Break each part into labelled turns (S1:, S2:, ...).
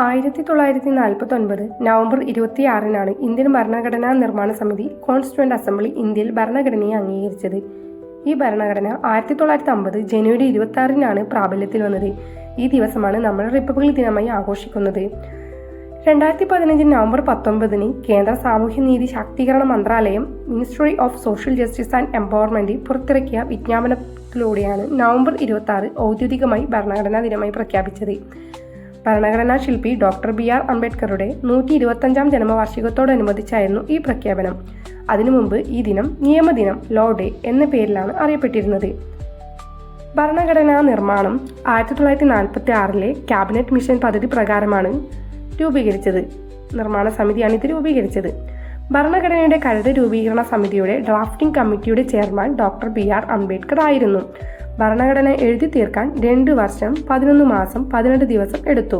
S1: 1949 November 26-നാണ് Indian ഭരണഘടനാ നിർമ്മാണ സമിതി കോൺസ്റ്റിറ്റ്യൂവന്റ് അസംബ്ലി ഇന്ത്യയിൽ ഭരണഘടനയെ അംഗീകരിച്ചത്. ഈ ഭരണഘടന 1950 ജനുവരി 26-നാണ് പ്രാബല്യത്തിൽ വന്നത്. ഈ ദിവസമാണ് നമ്മൾ റിപ്പബ്ലിക് ദിനമായി ആഘോഷിക്കുന്നത്. 2015 നവംബർ 19-ന് കേന്ദ്ര സാമൂഹ്യനീതി ശാക്തീകരണ മന്ത്രാലയം ministry of social justice and empowerment പുറത്തിറക്കിയ വിജ്ഞാപനത്തിലൂടെയാണ് നവംബർ 26 ഔദ്യോഗികമായി ഭരണഘടനാ ദിനമായി പ്രഖ്യാപിച്ചത്. ഭരണഘടനാ ശില്പി ഡോക്ടർ BR അംബേദ്കറുടെ 125-ാം ജന്മവാർഷികത്തോടനുബന്ധിച്ചായിരുന്നു ഈ പ്രഖ്യാപനം. അതിനു മുമ്പ് ഈ ദിനം നിയമദിനം ലോ ഡേ എന്ന പേരിലാണ് അറിയപ്പെട്ടിരുന്നത്. ഭരണഘടനാ നിർമ്മാണം 1946-ലെ ക്യാബിനറ്റ് മിഷൻ പദ്ധതി പ്രകാരമാണ് രൂപീകരിച്ചത്. നിർമ്മാണ സമിതിയാണ് ഇത് രൂപീകരിച്ചത്. ഭരണഘടനയുടെ കരട് രൂപീകരണ സമിതിയുടെ ഡ്രാഫ്റ്റിംഗ് കമ്മിറ്റിയുടെ ചെയർമാൻ ഡോക്ടർ BR അംബേദ്കർ ആയിരുന്നു. ഭരണഘടന എഴുതി തീർക്കാൻ 2 വർഷം 11 മാസം 18 ദിവസം എടുത്തു.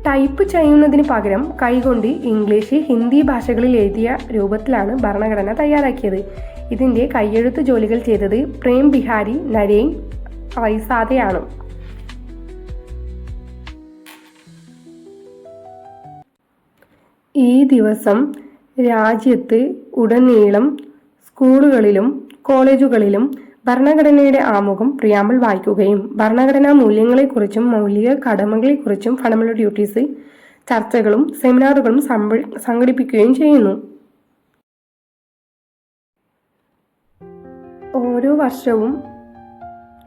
S1: ടൈപ്പ് ചെയ്യുന്നതിന് പകരം കൈകൊണ്ട് ഇംഗ്ലീഷ്, ഹിന്ദി ഭാഷകളിൽ എഴുതിയ രൂപത്തിലാണ് ഭരണഘടന തയ്യാറാക്കിയത്. ഇതിന്റെ കൈയെഴുത്ത് ജോലികൾ ചെയ്തത് പ്രേം ബിഹാരി നരേൻ റൈസാദയാണ്. ഈ ദിവസം രാജ്യത്ത് ഉടനീളം സ്കൂളുകളിലും കോളേജുകളിലും ഭരണഘടനയുടെ ആമുഖം പ്രിയാമ്പിൾ വായിക്കുകയും ഭരണഘടനാ മൂല്യങ്ങളെക്കുറിച്ചും മൗലിക കടമകളെക്കുറിച്ചും ഫണ്ടമെന്റൽ ഡ്യൂട്ടീസ് ചർച്ചകളും സെമിനാറുകളും സംഘടിപ്പിക്കുകയും ചെയ്യുന്നു. ഓരോ വർഷവും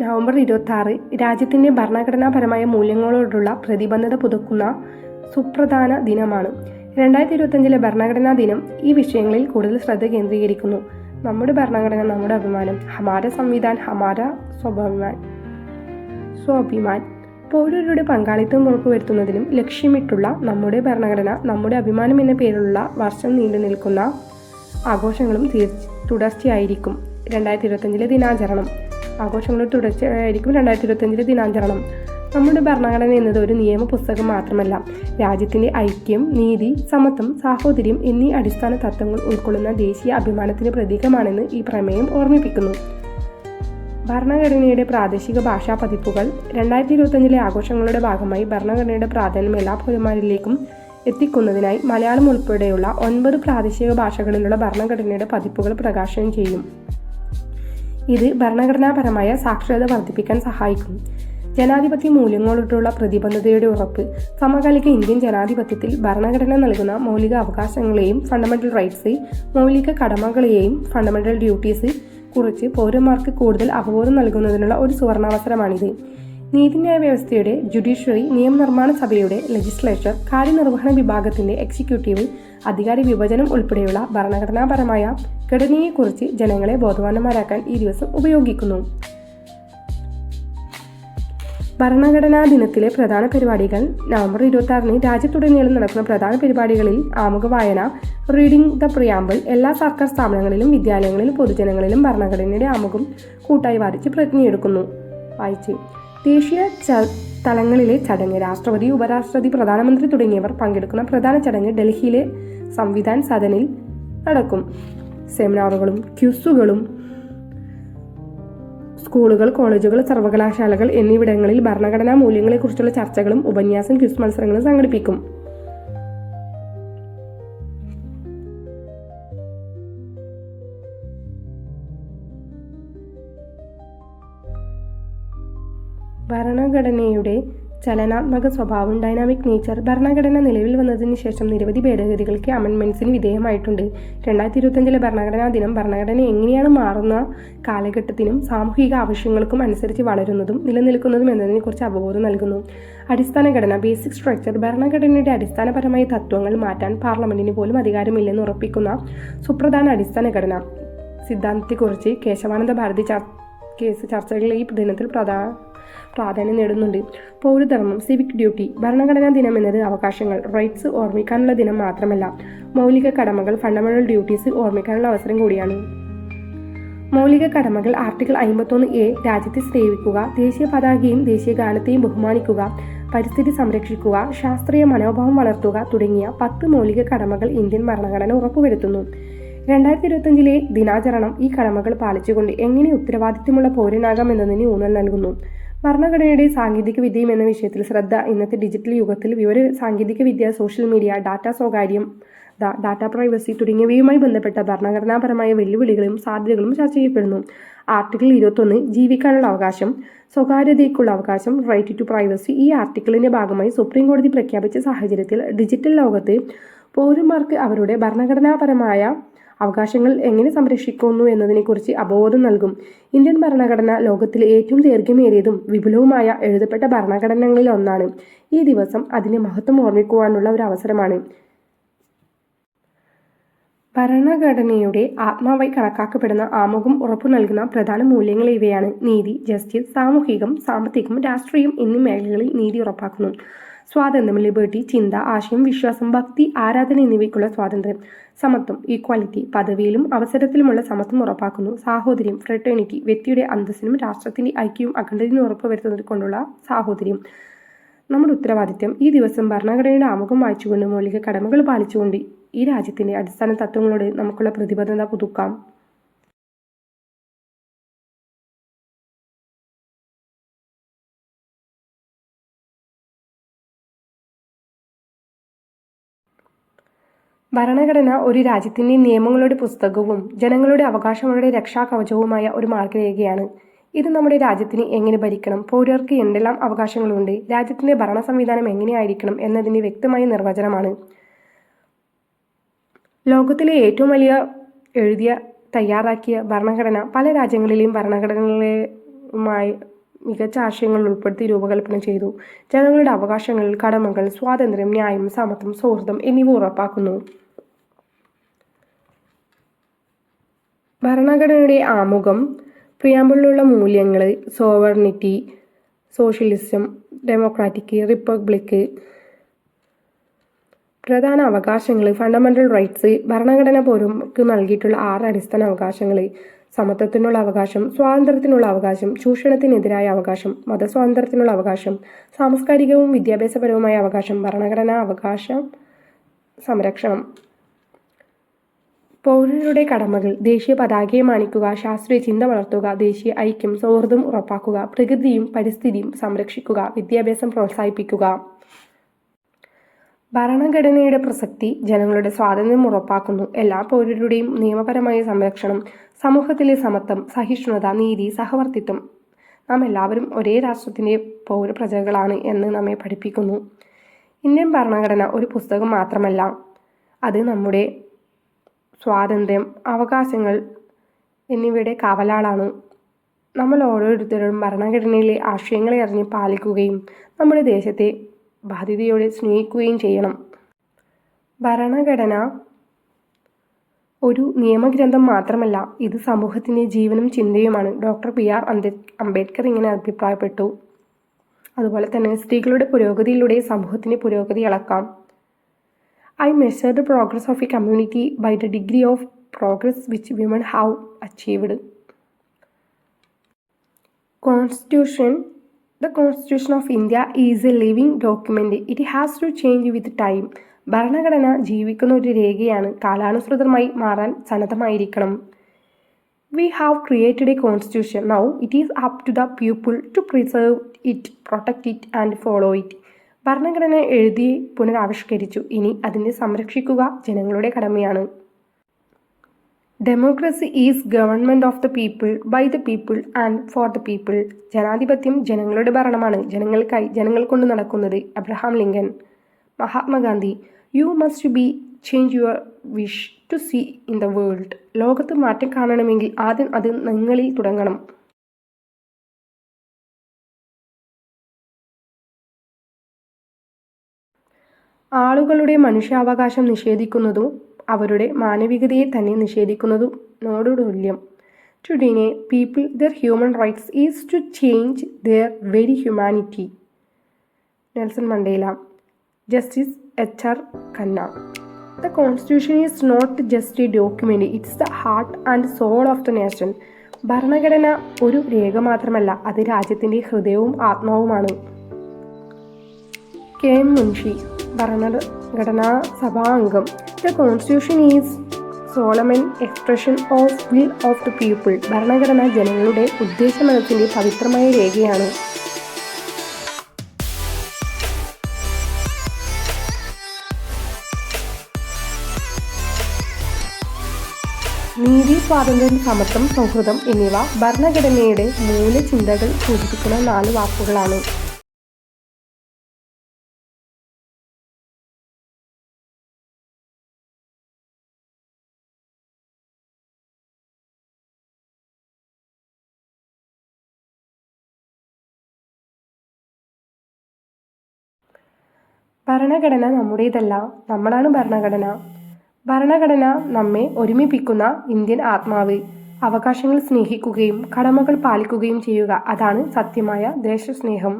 S1: നവംബർ 26 രാജ്യത്തിന്റെ ഭരണഘടനാപരമായ മൂല്യങ്ങളോടുള്ള പ്രതിബദ്ധത പുതുക്കുന്ന സുപ്രധാന ദിനമാണ്. 2025-ലെ ഭരണഘടനാ ദിനം ഈ വിഷയങ്ങളിൽ കൂടുതൽ ശ്രദ്ധ കേന്ദ്രീകരിക്കുന്നു. നമ്മുടെ ഭരണഘടന നമ്മുടെ അഭിമാനം, ഹമാര സംവിധാൻ ഹമാര സ്വാഭിമാൻ. പൗരരുടെ പങ്കാളിത്തം ഉറപ്പുവരുത്തുന്നതിനും ലക്ഷ്യമിട്ടുള്ള നമ്മുടെ ഭരണഘടന നമ്മുടെ അഭിമാനം എന്ന പേരിലുള്ള വർഷം നീണ്ടു നിൽക്കുന്ന ആഘോഷങ്ങളും തുടർച്ചയായിരിക്കും. 2025-ലെ ദിനാചരണം ആഘോഷങ്ങളും തുടർച്ചയായിരിക്കും. 2025-ലെ ദിനാചരണം. നമ്മുടെ ഭരണഘടന എന്നത് ഒരു നിയമ പുസ്തകം മാത്രമല്ല, രാജ്യത്തിന്റെ ഐക്യം, നീതി, സമത്വം, സാഹോദര്യം എന്നീ അടിസ്ഥാന തത്വങ്ങൾ ഉൾക്കൊള്ളുന്ന ദേശീയ അഭിമാനത്തിന്റെ പ്രതീകമാണെന്ന് ഈ പ്രമേയം ഓർമ്മിപ്പിക്കുന്നു. ഭരണഘടനയുടെ പ്രാദേശിക ഭാഷാ പതിപ്പുകൾ 2025-ലെ ആഘോഷങ്ങളുടെ ഭാഗമായി ഭരണഘടനയുടെ പ്രാധാന്യം എല്ലാ പൗരന്മാരിലേക്കും എത്തിക്കുന്നതിനായി മലയാളം ഉൾപ്പെടെയുള്ള 9 പ്രാദേശിക ഭാഷകളിലുള്ള ഭരണഘടനയുടെ പതിപ്പുകൾ പ്രകാശനം ചെയ്യും. ഇത് ഭരണഘടനാപരമായ സാക്ഷരത വർദ്ധിപ്പിക്കാൻ സഹായിക്കും. ജനാധിപത്യ മൂല്യങ്ങളോടുള്ള പ്രതിബദ്ധതയുടെ ഉറപ്പ്. സമകാലിക ഇന്ത്യൻ ജനാധിപത്യത്തിൽ ഭരണഘടന നൽകുന്ന മൗലിക അവകാശങ്ങളെയും ഫണ്ടമെന്റൽ റൈറ്റ്സ്, മൗലിക കടമകളെയും ഫണ്ടമെന്റൽ ഡ്യൂട്ടീസ് കുറിച്ച് പൗരന്മാർക്ക് കൂടുതൽ അവബോധം നൽകുന്നതിനുള്ള ഒരു സുവർണാവസരമാണിത്. നീതിന്യായ വ്യവസ്ഥയുടെ ജുഡീഷ്യറി, നിയമനിർമ്മാണ സഭയുടെ ലെജിസ്ലേച്ചർ, കാര്യനിർവഹണ വിഭാഗത്തിന്റെ എക്സിക്യൂട്ടീവ്, അധികാര വിഭജനം ഉൾപ്പെടെയുള്ള ഭരണഘടനാപരമായ ഘടനയെക്കുറിച്ച് ജനങ്ങളെ ബോധവാന്മാരാക്കാൻ ഈ ദിവസം ഉപയോഗിക്കുന്നു. ഭരണഘടനാ ദിനത്തിലെ പ്രധാന പരിപാടികൾ. നവംബർ 26-ന് രാജ്യത്തുടനീളം നടക്കുന്ന പ്രധാന പരിപാടികളിൽ ആമുഖ വായന, റീഡിംഗ് ദ പ്രിയാമ്പിൾ. എല്ലാ സർക്കാർ സ്ഥാപനങ്ങളിലും വിദ്യാലയങ്ങളിലും പൊതുജനങ്ങളിലും ഭരണഘടനയുടെ ആമുഖം കൂട്ടായി വായിച്ച് ദേശീയ തലങ്ങളിലെ ചടങ്ങ്. രാഷ്ട്രപതി, ഉപരാഷ്ട്രപതി, പ്രധാനമന്ത്രി തുടങ്ങിയവർ പങ്കെടുക്കുന്ന പ്രധാന ചടങ്ങ് ഡൽഹിയിലെ സംവിധാൻ സദനിൽ നടക്കും. സെമിനാറുകളും ക്വിസുകളും സ്കൂളുകൾ, കോളേജുകൾ, സർവകലാശാലകൾ എന്നിവിടങ്ങളിൽ ഭരണഘടനാ മൂല്യങ്ങളെക്കുറിച്ചുള്ള ചർച്ചകളും ഉപന്യാസം, ക്വിസ് മത്സരങ്ങളും സംഘടിപ്പിക്കും. ഭരണഘടനയുടെ ചലനാത്മക സ്വഭാവം, ഡൈനാമിക് നേച്ചർ. ഭരണഘടന നിലവിൽ വന്നതിന് ശേഷം നിരവധി ഭേദഗതികൾക്ക് അമെൻമെന്റ്സിന് വിധേയമായിട്ടുണ്ട്. 2025-ലെ ഭരണഘടനാ ദിനം ഭരണഘടന എങ്ങനെയാണ് മാറുന്ന കാലഘട്ടത്തിനും സാമൂഹിക ആവശ്യങ്ങൾക്കും അനുസരിച്ച് വളരുന്നതും നിലനിൽക്കുന്നതും എന്നതിനെക്കുറിച്ച് അവബോധം നൽകുന്നു. അടിസ്ഥാന ഘടന, ബേസിക് സ്ട്രക്ചർ. ഭരണഘടനയുടെ അടിസ്ഥാനപരമായ തത്വങ്ങൾ മാറ്റാൻ പാർലമെന്റിന് പോലും അധികാരമില്ലെന്ന് ഉറപ്പിക്കുന്ന സുപ്രധാന അടിസ്ഥാന ഘടന സിദ്ധാന്തത്തെക്കുറിച്ച് കേശവാനന്ദ ഭാരതി കേസ് ചർച്ചകൾ ഈ ദിനത്തിൽ പ്രാധാന്യം നേടുന്നുണ്ട്. പൗരധർമ്മം, സിവിക് ഡ്യൂട്ടി. ഭരണഘടനാ ദിനം എന്നത് അവകാശങ്ങൾ, റൈറ്റ്സ് ഓർമ്മിക്കാനുള്ള ദിനം മാത്രമല്ല, മൗലിക കടമകൾ, ഫണ്ടമെന്റൽ ഡ്യൂട്ടീസ് ഓർമ്മിക്കാനുള്ള അവസരം കൂടിയാണ്. മൗലിക കടമകൾ. ആർട്ടിക്കിൾ 51A രാജ്യത്തെ സേവിക്കുക, ദേശീയ പതാകയും ദേശീയ ഗാനത്തെയും ബഹുമാനിക്കുക, പരിസ്ഥിതി സംരക്ഷിക്കുക, ശാസ്ത്രീയ മനോഭാവം വളർത്തുക തുടങ്ങിയ 10 മൗലിക കടമകൾ ഇന്ത്യൻ ഭരണഘടന ഉറപ്പുവരുത്തുന്നു. 2025-ലെ ദിനാചരണം ഈ കടമകൾ പാലിച്ചുകൊണ്ട് എങ്ങനെ ഉത്തരവാദിത്തമുള്ള പൗരനാകാം എന്നതിന് ഊന്നൽ നൽകുന്നു. ഭരണഘടനയുടെ സാങ്കേതിക വിദ്യയും എന്ന വിഷയത്തിൽ ശ്രദ്ധ. ഇന്നത്തെ ഡിജിറ്റൽ യുഗത്തിൽ വിവര സാങ്കേതിക വിദ്യ, സോഷ്യൽ മീഡിയ, ഡാറ്റ പ്രൈവസി തുടങ്ങിയവയുമായി ബന്ധപ്പെട്ട ഭരണഘടനാപരമായ വെല്ലുവിളികളും സാധ്യതകളും ചർച്ച ചെയ്യപ്പെടുന്നു. ആർട്ടിക്കിൾ 21 ജീവിക്കാനുള്ള അവകാശം, സ്വകാര്യതയ്ക്കുള്ള അവകാശം, റൈറ്റ് ടു പ്രൈവസി. ഈ ആർട്ടിക്കിളിന്റെ ഭാഗമായി സുപ്രീം കോടതി പ്രഖ്യാപിച്ച സാഹചര്യത്തിൽ ഡിജിറ്റൽ ലോകത്ത് പൗരന്മാർക്ക് അവരുടെ ഭരണഘടനാപരമായ അവകാശങ്ങൾ എങ്ങനെ സംരക്ഷിക്കുന്നു എന്നതിനെക്കുറിച്ച് അവബോധം നൽകും. ഇന്ത്യൻ ഭരണഘടന ലോകത്തിലെ ഏറ്റവും ദൈർഘ്യമേറിയതും വിപുലവുമായ എഴുതപ്പെട്ട ഭരണഘടനകളിൽ ഒന്നാണ്. ഈ ദിവസം അതിന്റെ മഹത്വം ഓർമ്മിക്കുവാനുള്ള ഒരു അവസരമാണ്. ഭരണഘടനയുടെ ആത്മാവായി കണക്കാക്കപ്പെടുന്ന ആമുഖം ഉറപ്പു നൽകുന്ന പ്രധാന മൂല്യങ്ങൾ ഇവയാണ്. നീതി, ജസ്റ്റിസ്, സാമൂഹികം, സാമ്പത്തികം, രാഷ്ട്രീയം എന്നീ മേഖലകളിൽ നീതി ഉറപ്പാക്കുന്നു. സ്വാതന്ത്ര്യം, ലിബർട്ടി, ചിന്ത, ആശയം, വിശ്വാസം, ഭക്തി, ആരാധന എന്നിവയ്ക്കുള്ള സ്വാതന്ത്ര്യം. സമത്വം, ഈക്വാലിറ്റി, പദവിയിലും അവസരത്തിലുമുള്ള സമത്വം ഉറപ്പാക്കുന്നു. സാഹോദര്യം, ഫ്രട്ടേണിറ്റി, വ്യക്തിയുടെ അന്തസ്സിനും രാഷ്ട്രത്തിന്റെ ഐക്യവും അഖണ്ഡതയും ഉറപ്പുവരുത്തുന്നത് കൊണ്ടുള്ള സാഹോദര്യം. നമ്മുടെ ഉത്തരവാദിത്യം. ഈ ദിവസം ഭരണഘടനയുടെ ആമുഖം വായിച്ചുകൊണ്ട് മൗലിക കടമകൾ പാലിച്ചുകൊണ്ട് ഈ രാജ്യത്തിന്റെ അടിസ്ഥാന തത്വങ്ങളോട് നമുക്കുള്ള പ്രതിബദ്ധത പുതുക്കാം. ഭരണഘടന ഒരു രാജ്യത്തിന്റെ നിയമങ്ങളുടെ പുസ്തകവും ജനങ്ങളുടെ അവകാശങ്ങളുടെ രക്ഷാകവചവുമായ ഒരു മാർഗരേഖയാണ്. ഇത് നമ്മുടെ രാജ്യത്തിന് എങ്ങനെ ഭരിക്കണം, പൗരർക്ക് എന്തെല്ലാം അവകാശങ്ങളുണ്ട്, രാജ്യത്തിന്റെ ഭരണ സംവിധാനം എങ്ങനെയായിരിക്കണം എന്നതിന്റെ വ്യക്തമായ നിർവചനമാണ്. ലോകത്തിലെ ഏറ്റവും വലിയ തയ്യാറാക്കിയ ഭരണഘടന പല രാജ്യങ്ങളിലെയും ഭരണഘടനകളുമായി മികച്ച ആശയങ്ങൾ ഉൾപ്പെടുത്തി രൂപകൽപ്പന ചെയ്തു. ജനങ്ങളുടെ അവകാശങ്ങൾ, കടമകൾ, സ്വാതന്ത്ര്യം, ന്യായം, സമത്വം, സൗഹൃദം എന്നിവ ഉറപ്പാക്കുന്നു. ഭരണഘടനയുടെ ആമുഖം പ്രിയാമ്പിളിലുള്ള മൂല്യങ്ങൾ, സോവർണിറ്റി, സോഷ്യലിസം, ഡെമോക്രാറ്റിക്, റിപ്പബ്ലിക്, പ്രധാന അവകാശങ്ങൾ, ഫണ്ടമെന്റൽ റൈറ്റ്സ്. ഭരണഘടന പൗരർക്ക് നൽകിയിട്ടുള്ള 6 അടിസ്ഥാന അവകാശങ്ങൾ: സമത്വത്തിനുള്ള അവകാശം, സ്വാതന്ത്ര്യത്തിനുള്ള അവകാശം, ചൂഷണത്തിനെതിരായ അവകാശം, മതസ്വാതന്ത്ര്യത്തിനുള്ള അവകാശം, സാംസ്കാരികവും വിദ്യാഭ്യാസപരവുമായ അവകാശം, ഭരണഘടനാ അവകാശ സംരക്ഷണം. പൗരരുടെ കടമകൾ: ദേശീയ പതാകയെ മാനിക്കുക, ശാസ്ത്രീയ ചിന്ത വളർത്തുക, ദേശീയ ഐക്യം, സൗഹൃദം ഉറപ്പാക്കുക, പ്രകൃതിയും പരിസ്ഥിതിയും സംരക്ഷിക്കുക, വിദ്യാഭ്യാസം പ്രോത്സാഹിപ്പിക്കുക. ഭരണഘടനയുടെ പ്രസക്തി ജനങ്ങളുടെ സ്വാതന്ത്ര്യം ഉറപ്പാക്കുന്നു. എല്ലാ പൗരരുടെയും നിയമപരമായ സംരക്ഷണം, സമൂഹത്തിലെ സമത്വം, സഹിഷ്ണുത, നീതി, സഹവർത്തിത്വം. നാം എല്ലാവരും ഒരേ രാഷ്ട്രത്തിൻ്റെ പൗരപ്രജകളാണ് എന്ന് നമ്മെ പഠിപ്പിക്കുന്നു. ഇന്ത്യൻ ഭരണഘടന ഒരു പുസ്തകം മാത്രമല്ല, അത് നമ്മുടെ സ്വാതന്ത്ര്യം, അവകാശങ്ങൾ എന്നിവയുടെ കാവലാളാണ്. നമ്മൾ ഓരോരുത്തരും ഭരണഘടനയിലെ ആശയങ്ങളെ അറിഞ്ഞ് പാലിക്കുകയും നമ്മുടെ ദേശത്തെ ബാധ്യതയോടെ സ്നേഹിക്കുകയും ചെയ്യണം. ഭരണഘടന ഒരു നിയമഗ്രന്ഥം മാത്രമല്ല, ഇത് സമൂഹത്തിൻ്റെ ജീവനും ചിന്തയുമാണ്. ഡോക്ടർ PR അംബേദ്കർ ഇങ്ങനെ അഭിപ്രായപ്പെട്ടു. അതുപോലെ തന്നെ സ്ത്രീകളുടെ പുരോഗതിയിലൂടെ സമൂഹത്തിൻ്റെ പുരോഗതി അളക്കാം. I measure the progress of a community by the degree of progress which women have achieved. Constitution. The Constitution of India is a living document. It has to change with time. ഭരണഘടന ജീവിക്കുന്ന ഒരു രേഖയാണ്, കാലാനുസൃതമായി മാറാൻ സന്നദ്ധമായിരിക്കണം. We have created a constitution. Now it is up to the people to preserve it, protect it and follow it. ഭരണഘടന എഴുതി പുനരാവിഷ്കരിച്ചു. ഇനി അതിനെ സംരക്ഷിക്കുക ജനങ്ങളുടെ കടമയാണ്. Democracy is government of the people, by the people and for the people. ജനാധിപത്യം ജനങ്ങളുടെ ഭരണമാണ്, ജനങ്ങൾക്കായി, ജനങ്ങൾ കൊണ്ട് നടക്കുന്നത്. Abraham Lincoln. Mahatma Gandhi. You must be change your wish to see in the world. ലോകത്ത് മാറ്റം കാണണമെങ്കിൽ ആദ്യം അത് നിങ്ങളിൽ തുടങ്ങണം. ആളുകളുടെ മനുഷ്യാവകാശം നിഷേധിക്കുന്നതും അവരുടെ മാനവികതയെ തന്നെ നിഷേധിക്കുന്നതിനോട് തുല്യം. To deny people their human rights is to change their very humanity. Nelson Mandela. Justice HR Khanna. The Constitution is not just a document, it's the heart and soul of the nation. ഭരണഘടന ഒരു രേഖ മാത്രമല്ല, അത് രാജ്യത്തിൻ്റെ ഹൃദയവും ആത്മാവുമാണ്. KM Munshi. ഭരണഘടനാ സഭാ അംഗം. The Constitution is solemn expression of will of the people. ഭരണഘടന ജനങ്ങളുടെ ഉദ്ദേശ മനസ്സിൻ്റെ പവിത്രമായ രേഖയാണ്. നീതി, സ്വാതന്ത്ര്യം, സമത്വം, സൗഹൃദം എന്നിവ ഭരണഘടനയുടെ മൂലചിന്തകൾ സൂചിപ്പിക്കുന്ന 4 വാക്കുകളാണ്. ഭരണഘടന നമ്മുടേതല്ല, നമ്മളാണ് ഭരണഘടന. ഭരണഘടന നമ്മെ ഒരുമിപ്പിക്കുന്ന ഇന്ത്യൻ ആത്മാവ്. അവകാശങ്ങൾ സ്നേഹിക്കുകയും കടമകൾ പാലിക്കുകയും ചെയ്യുക, അതാണ് സത്യമായ ദേശസ്നേഹം.